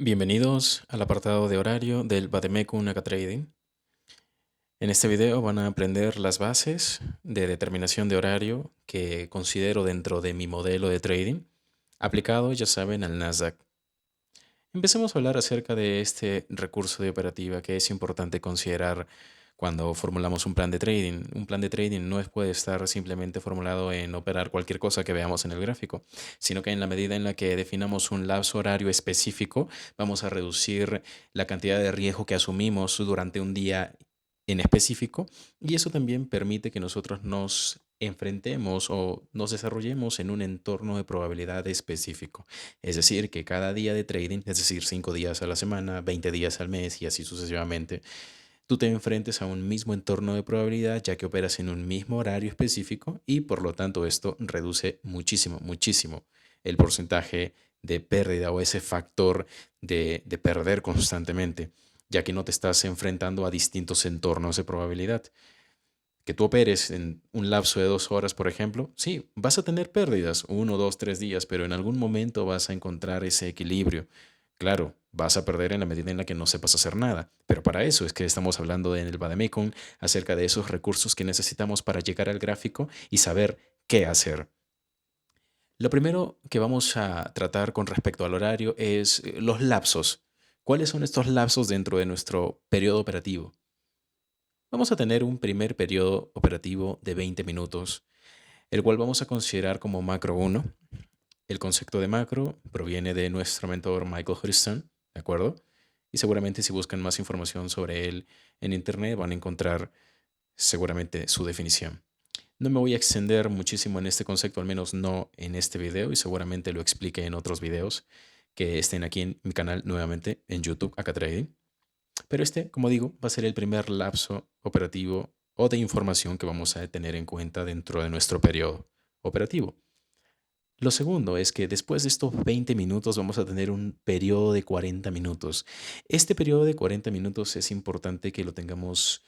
Bienvenidos al apartado de horario del Bademecum Naka Trading. En este video van a aprender las bases de determinación de horario que considero dentro de mi modelo de trading, aplicado, ya saben, al Nasdaq. Empecemos a hablar acerca de este recurso de operativa que es importante considerar cuando formulamos un plan de trading. Un plan de trading no puede estar simplemente formulado en operar cualquier cosa que veamos en el gráfico, sino que en la medida en la que definamos un lapso horario específico, vamos a reducir la cantidad de riesgo que asumimos durante un día en específico, y eso también permite que nosotros nos enfrentemos o nos desarrollemos en un entorno de probabilidad específico. Es decir, que cada día de trading, es decir, 5 días a la semana, 20 días al mes y así sucesivamente, tú te enfrentes a un mismo entorno de probabilidad ya que operas en un mismo horario específico y por lo tanto esto reduce muchísimo, muchísimo el porcentaje de pérdida o ese factor de perder constantemente, ya que no te estás enfrentando a distintos entornos de probabilidad. Que tú operes en un lapso de 2 horas, por ejemplo, sí, vas a tener pérdidas, 1, 2, 3 días, pero en algún momento vas a encontrar ese equilibrio. Claro, vas a perder en la medida en la que no sepas hacer nada, pero para eso es que estamos hablando en el Bademecum acerca de esos recursos que necesitamos para llegar al gráfico y saber qué hacer. Lo primero que vamos a tratar con respecto al horario es los lapsos. ¿Cuáles son estos lapsos dentro de nuestro periodo operativo? Vamos a tener un primer periodo operativo de 20 minutos, el cual vamos a considerar como macro 1. El concepto de macro proviene de nuestro mentor Michael Hurstone, ¿de acuerdo? Y seguramente si buscan más información sobre él en internet van a encontrar seguramente su definición. No me voy a extender muchísimo en este concepto, al menos no en este video, y seguramente lo explique en otros videos que estén aquí en mi canal nuevamente en YouTube, Aka Trading. Pero este, como digo, va a ser el primer lapso operativo o de información que vamos a tener en cuenta dentro de nuestro periodo operativo. Lo segundo es que después de estos 20 minutos vamos a tener un periodo de 40 minutos. Este periodo de 40 minutos es importante que lo tengamos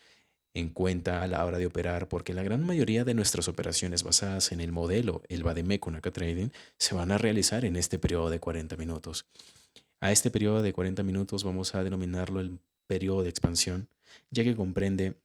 en cuenta a la hora de operar porque la gran mayoría de nuestras operaciones basadas en el modelo, el Bademecum Naka Trading, se van a realizar en este periodo de 40 minutos. A este periodo de 40 minutos vamos a denominarlo el periodo de expansión, ya que comprende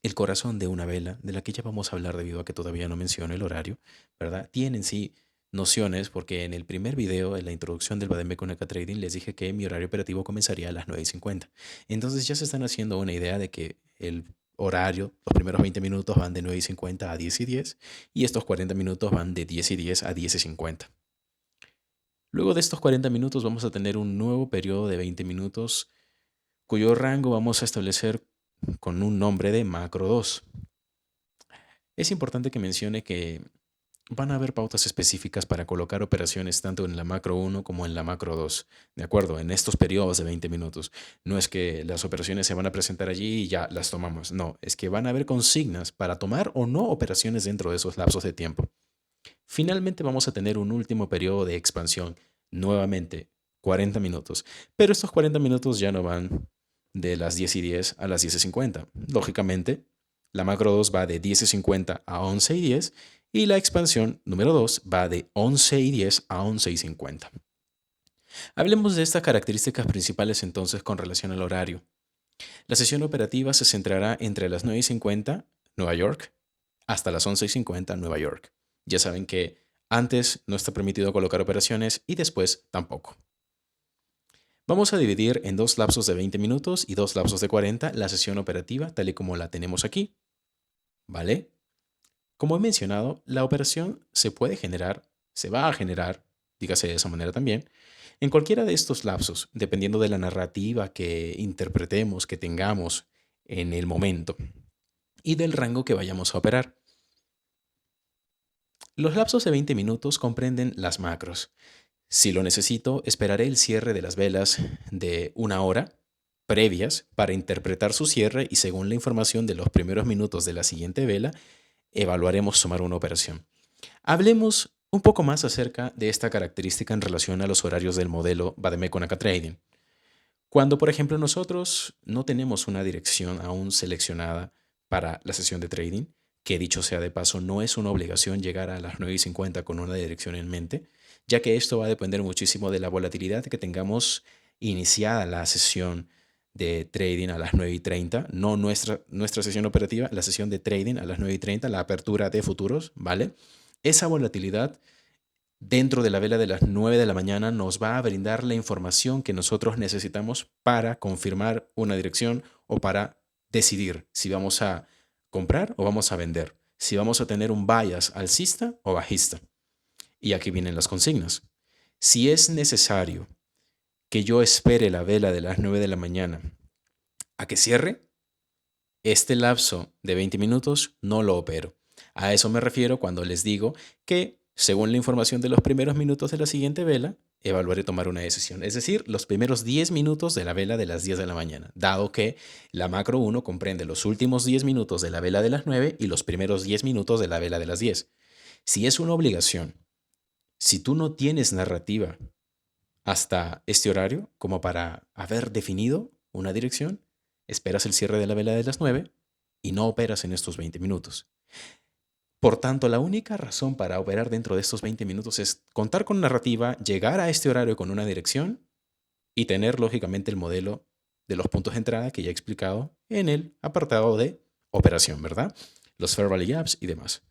el corazón de una vela, de la que ya vamos a hablar debido a que todavía no menciono el horario, ¿verdad? Tienen sí nociones porque en el primer video, en la introducción del Bademecum Naka Trading, les dije que mi horario operativo comenzaría a las 9:50. Entonces ya se están haciendo una idea de que el horario, los primeros 20 minutos van de 9:50 a 10:10 y estos 40 minutos van de 10:10 a 10:50. Luego de estos 40 minutos vamos a tener un nuevo periodo de 20 minutos cuyo rango vamos a establecer con un nombre de macro 2. Es importante que mencione que van a haber pautas específicas para colocar operaciones tanto en la macro 1 como en la macro 2, ¿de acuerdo? En estos periodos de 20 minutos. No es que las operaciones se van a presentar allí y ya las tomamos. No, es que van a haber consignas para tomar o no operaciones dentro de esos lapsos de tiempo. Finalmente vamos a tener un último periodo de expansión, nuevamente 40 minutos, pero estos 40 minutos ya no van de las 10:10 a las 10:50. Lógicamente, la macro 2 va de 10:50 a 11:10 y la expansión número 2 va de 11:10 a 11:50. Hablemos de estas características principales entonces con relación al horario. La sesión operativa se centrará entre las 9:50 Nueva York hasta las 11:50 Nueva York. Ya saben que antes no está permitido colocar operaciones y después tampoco. Vamos a dividir en dos lapsos de 20 minutos y dos lapsos de 40 la sesión operativa tal y como la tenemos aquí, ¿vale? Como he mencionado, la operación se puede generar, se va a generar, dígase de esa manera también, en cualquiera de estos lapsos, dependiendo de la narrativa que interpretemos, que tengamos en el momento y del rango que vayamos a operar. Los lapsos de 20 minutos comprenden las macros. Si lo necesito, esperaré el cierre de las velas de 1 hora previas para interpretar su cierre y según la información de los primeros minutos de la siguiente vela, evaluaremos tomar una operación. Hablemos un poco más acerca de esta característica en relación a los horarios del modelo Bademecum Naka Trading. Cuando, por ejemplo, nosotros no tenemos una dirección aún seleccionada para la sesión de trading, que dicho sea de paso, no es una obligación llegar a las 9:50 con una dirección en mente, ya que esto va a depender muchísimo de la volatilidad que tengamos iniciada la sesión de trading a las 9:30, no nuestra sesión operativa, la sesión de trading a las 9:30, la apertura de futuros, ¿vale? Esa volatilidad dentro de la vela de las 9 de la mañana nos va a brindar la información que nosotros necesitamos para confirmar una dirección o para decidir si vamos a comprar o vamos a vender, si vamos a tener un bias alcista o bajista. Y aquí vienen las consignas. Si es necesario que yo espere la vela de las 9 de la mañana a que cierre, este lapso de 20 minutos no lo opero. A eso me refiero cuando les digo que, según la información de los primeros minutos de la siguiente vela, evaluaré tomar una decisión. Es decir, los primeros 10 minutos de la vela de las 10 de la mañana, dado que la macro 1 comprende los últimos 10 minutos de la vela de las 9 y los primeros 10 minutos de la vela de las 10. Si es una obligación, si tú no tienes narrativa hasta este horario como para haber definido una dirección, esperas el cierre de la vela de las 9 y no operas en estos 20 minutos. Por tanto, la única razón para operar dentro de estos 20 minutos es contar con narrativa, llegar a este horario con una dirección y tener lógicamente el modelo de los puntos de entrada que ya he explicado en el apartado de operación, ¿verdad? Los Fair Value Gaps y demás.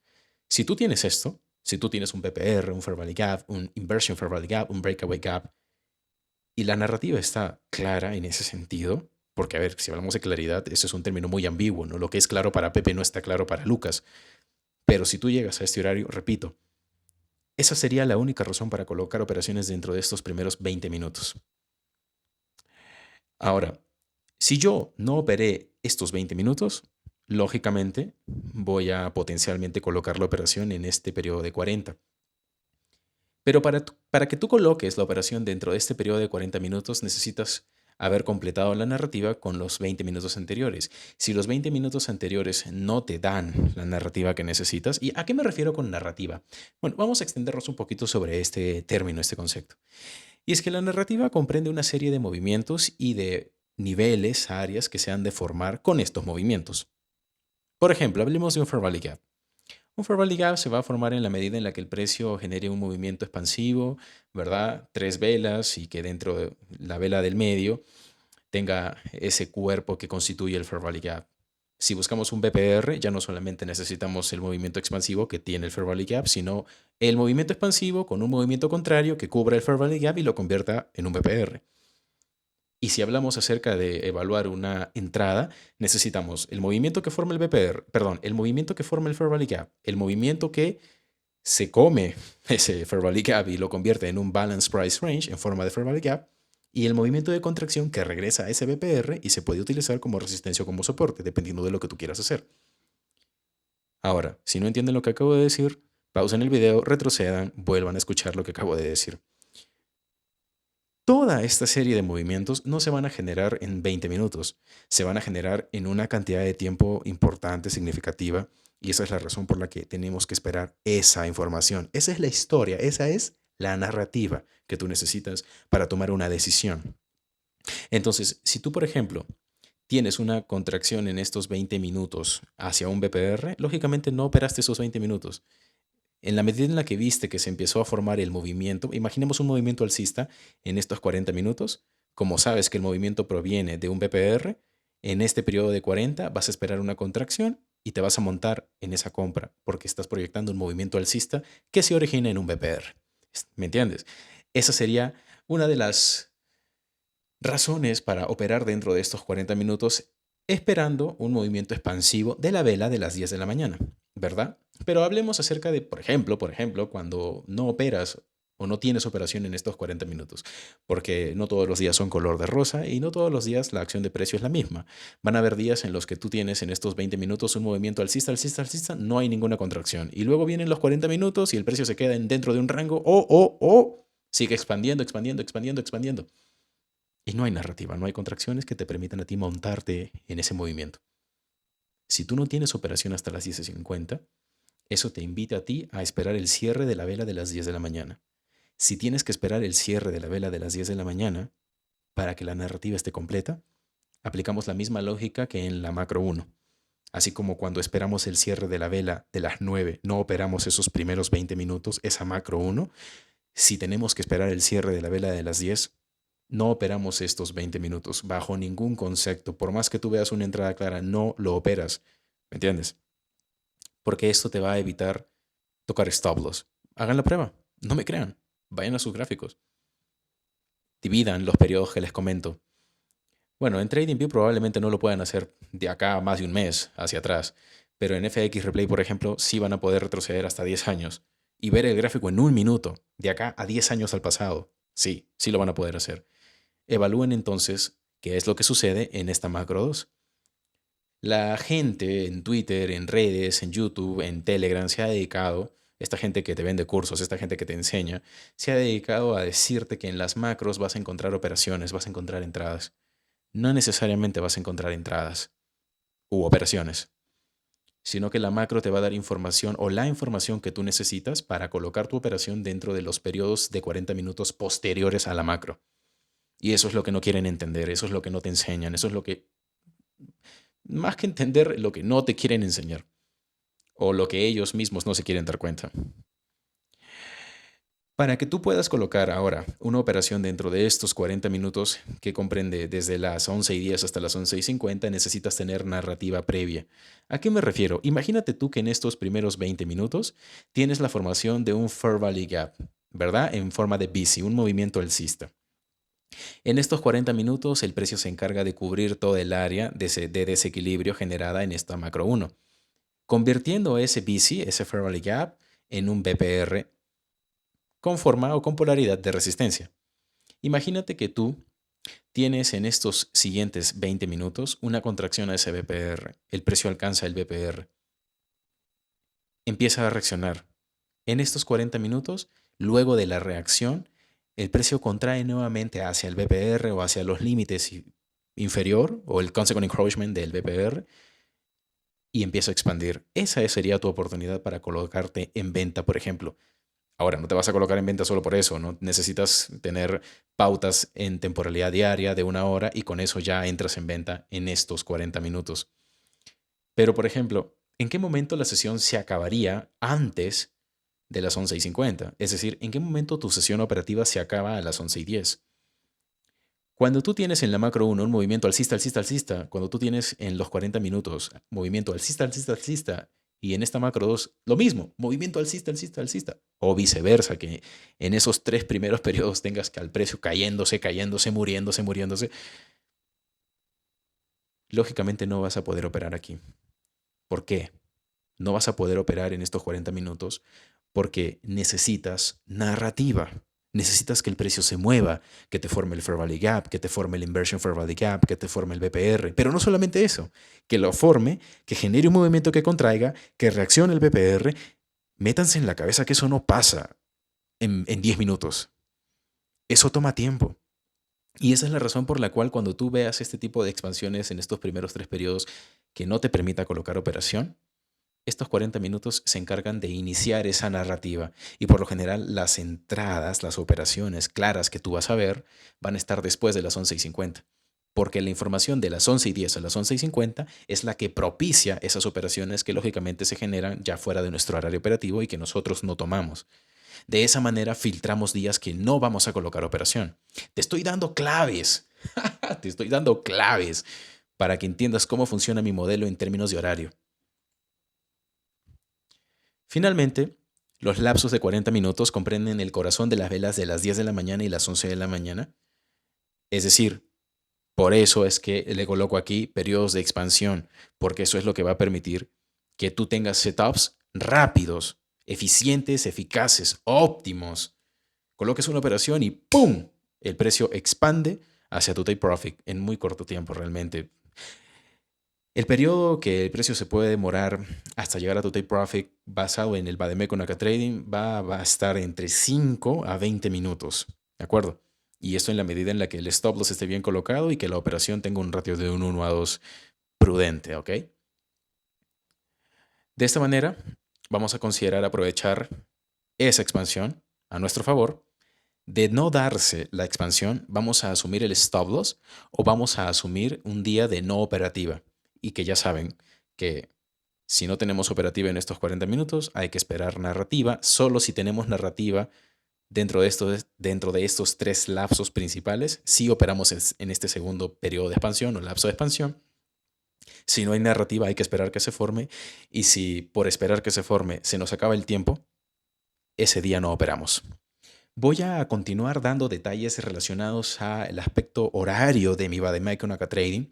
Si tú tienes esto, si tú tienes un PPR, un Fair Value Gap, un Inversion Fair Value Gap, un Breakaway Gap, y la narrativa está clara en ese sentido, porque a ver, si hablamos de claridad, eso es un término muy ambiguo, ¿no? Lo que es claro para Pepe no está claro para Lucas. Pero si tú llegas a este horario, repito, esa sería la única razón para colocar operaciones dentro de estos primeros 20 minutos. Ahora, si yo no operé estos 20 minutos, lógicamente voy a potencialmente colocar la operación en este periodo de 40. Pero para que tú coloques la operación dentro de este periodo de 40 minutos, necesitas haber completado la narrativa con los 20 minutos anteriores. Si los 20 minutos anteriores no te dan la narrativa que necesitas, ¿y a qué me refiero con narrativa? Bueno, vamos a extendernos un poquito sobre este término, este concepto. Y es que la narrativa comprende una serie de movimientos y de niveles, áreas que se han de formar con estos movimientos. Por ejemplo, hablemos de un Fair Value Gap. Un Fair Value Gap se va a formar en la medida en la que el precio genere un movimiento expansivo, ¿verdad? 3 velas y que dentro de la vela del medio tenga ese cuerpo que constituye el Fair Value Gap. Si buscamos un BPR, ya no solamente necesitamos el movimiento expansivo que tiene el Fair Value Gap, sino el movimiento expansivo con un movimiento contrario que cubra el Fair Value Gap y lo convierta en un BPR. Y si hablamos acerca de evaluar una entrada, necesitamos el movimiento que forma el BPR, perdón, el movimiento que forma el Fair Value Gap, el movimiento que se come ese Fair Value Gap y lo convierte en un Balanced Price Range en forma de Fair Value Gap, y el movimiento de contracción que regresa a ese BPR y se puede utilizar como resistencia o como soporte, dependiendo de lo que tú quieras hacer. Ahora, si no entienden lo que acabo de decir, pausen el video, retrocedan, vuelvan a escuchar lo que acabo de decir. Toda esta serie de movimientos no se van a generar en 20 minutos, se van a generar en una cantidad de tiempo importante, significativa, y esa es la razón por la que tenemos que esperar esa información. Esa es la historia, esa es la narrativa que tú necesitas para tomar una decisión. Entonces, si tú, por ejemplo, tienes una contracción en estos 20 minutos hacia un BPR, lógicamente no operaste esos 20 minutos. En la medida en la que viste que se empezó a formar el movimiento, imaginemos un movimiento alcista en estos 40 minutos, como sabes que el movimiento proviene de un BPR, en este periodo de 40 vas a esperar una contracción y te vas a montar en esa compra porque estás proyectando un movimiento alcista que se origina en un BPR. ¿Me entiendes? Esa sería una de las razones para operar dentro de estos 40 minutos esperando un movimiento expansivo de la vela de las 10 de la mañana, ¿verdad? Pero hablemos acerca de, por ejemplo, cuando no operas o no tienes operación en estos 40 minutos, porque no todos los días son color de rosa y no todos los días la acción de precio es la misma. Van a haber días en los que tú tienes en estos 20 minutos un movimiento alcista, alcista, alcista, no hay ninguna contracción. Y luego vienen los 40 minutos y el precio se queda dentro de un rango o sigue expandiendo, expandiendo, expandiendo, expandiendo. Y no hay narrativa, no hay contracciones que te permitan a ti montarte en ese movimiento. Si tú no tienes operación hasta las 10:50, eso te invita a ti a esperar el cierre de la vela de las 10 de la mañana. Si tienes que esperar el cierre de la vela de las 10 de la mañana para que la narrativa esté completa, aplicamos la misma lógica que en la macro 1. Así como cuando esperamos el cierre de la vela de las 9, no operamos esos primeros 20 minutos, esa macro 1. Si tenemos que esperar el cierre de la vela de las 10, No operamos estos 20 minutos bajo ningún concepto. Por más que tú veas una entrada clara, no lo operas. ¿Me entiendes? Porque esto te va a evitar tocar stop loss. Hagan la prueba. No me crean. Vayan a sus gráficos. Dividan los periodos que les comento. Bueno, en TradingView probablemente no lo puedan hacer de acá a más de un mes hacia atrás, pero en FX Replay, por ejemplo, sí van a poder retroceder hasta 10 años y ver el gráfico en un minuto, de acá a 10 años al pasado. Sí, sí lo van a poder hacer. Evalúen entonces qué es lo que sucede en esta macro 2. La gente en Twitter, en redes, en YouTube, en Telegram se ha dedicado, esta gente que te vende cursos, esta gente que te enseña, se ha dedicado a decirte que en las macros vas a encontrar operaciones, vas a encontrar entradas. No necesariamente vas a encontrar entradas u operaciones, sino que la macro te va a dar información o la información que tú necesitas para colocar tu operación dentro de los periodos de 40 minutos posteriores a la macro. Y eso es lo que no quieren entender, eso es lo que no te enseñan, eso es lo que, más que entender, lo que no te quieren enseñar o lo que ellos mismos no se quieren dar cuenta. Para que tú puedas colocar ahora una operación dentro de estos 40 minutos que comprende desde las 11:10 hasta las 11:50, necesitas tener narrativa previa. ¿A qué me refiero? Imagínate tú que en estos primeros 20 minutos tienes la formación de un Fair Value Gap, ¿verdad? En forma de bici, un movimiento alcista. En estos 40 minutos el precio se encarga de cubrir todo el área de desequilibrio generada en esta macro 1, convirtiendo ese bici, ese Fair Value Gap, en un BPR con forma o con polaridad de resistencia. Imagínate que tú tienes en estos siguientes 20 minutos una contracción a ese BPR. El precio alcanza el BPR. Empieza a reaccionar. En estos 40 minutos, luego de la reacción, el precio contrae nuevamente hacia el BPR o hacia los límites inferior o el consequent encroachment del BPR y empieza a expandir. Esa sería tu oportunidad para colocarte en venta, por ejemplo. Ahora, no te vas a colocar en venta solo por eso, ¿no? Necesitas tener pautas en temporalidad diaria de 1 hora y con eso ya entras en venta en estos 40 minutos. Pero, por ejemplo, ¿en qué momento la sesión se acabaría antes de las 11:50? Es decir, ¿en qué momento tu sesión operativa se acaba a las 11:10? Cuando tú tienes en la macro 1 un movimiento alcista, alcista, alcista, cuando tú tienes en los 40 minutos movimiento alcista, alcista, alcista, y en esta macro 2 lo mismo, movimiento alcista, alcista, alcista, o viceversa, que en esos 3 primeros periodos tengas que al precio cayéndose, cayéndose, muriéndose, muriéndose, lógicamente no vas a poder operar aquí. ¿Por qué? No vas a poder operar en estos 40 minutos porque necesitas narrativa. Necesitas que el precio se mueva, que te forme el Fair Value Gap, que te forme el Inversion Fair Value Gap, que te forme el BPR. Pero no solamente eso, que lo forme, que genere un movimiento que contraiga, que reaccione el BPR. Métanse en la cabeza que eso no pasa en 10 minutos. Eso toma tiempo. Y esa es la razón por la cual cuando tú veas este tipo de expansiones en estos primeros 3 periodos que no te permita colocar operación, estos 40 minutos se encargan de iniciar esa narrativa y por lo general las entradas, las operaciones claras que tú vas a ver van a estar después de las 11:50, porque la información de las 11:10 a las 11:50 es la que propicia esas operaciones que lógicamente se generan ya fuera de nuestro horario operativo y que nosotros no tomamos. De esa manera filtramos días que no vamos a colocar operación. Te estoy dando claves, te estoy dando claves para que entiendas cómo funciona mi modelo en términos de horario. Finalmente, los lapsos de 40 minutos comprenden el corazón de las velas de las 10 de la mañana y las 11 de la mañana. Es decir, por eso es que le coloco aquí periodos de expansión, porque eso es lo que va a permitir que tú tengas setups rápidos, eficientes, eficaces, óptimos. Coloques una operación y ¡pum! El precio expande hacia tu take profit en muy corto tiempo realmente. El periodo que el precio se puede demorar hasta llegar a tu take profit basado en el Bademecum Trading va a estar entre 5 a 20 minutos, ¿de acuerdo? Y esto en la medida en la que el stop loss esté bien colocado y que la operación tenga un ratio de un 1 a 2 prudente, ¿ok? De esta manera, vamos a considerar aprovechar esa expansión a nuestro favor. De no darse la expansión, vamos a asumir el stop loss o vamos a asumir un día de no operativa. Y que ya saben que si no tenemos operativa en estos 40 minutos, hay que esperar narrativa. Solo si tenemos narrativa dentro de estos tres lapsos principales, sí operamos en este segundo periodo de expansión o lapso de expansión. Si no hay narrativa, hay que esperar que se forme. Y si por esperar que se forme se nos acaba el tiempo, ese día no operamos. Voy a continuar dando detalles relacionados al aspecto horario de mi Vademecum Acá Trading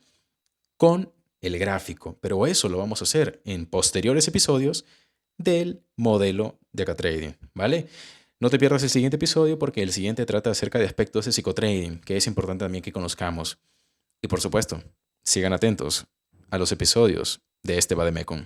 con el gráfico, pero eso lo vamos a hacer en posteriores episodios del modelo de Acá Trading, ¿vale? No te pierdas el siguiente episodio porque el siguiente trata acerca de aspectos de psicotrading, que es importante también que conozcamos. Y por supuesto, sigan atentos a los episodios de este Vademecum.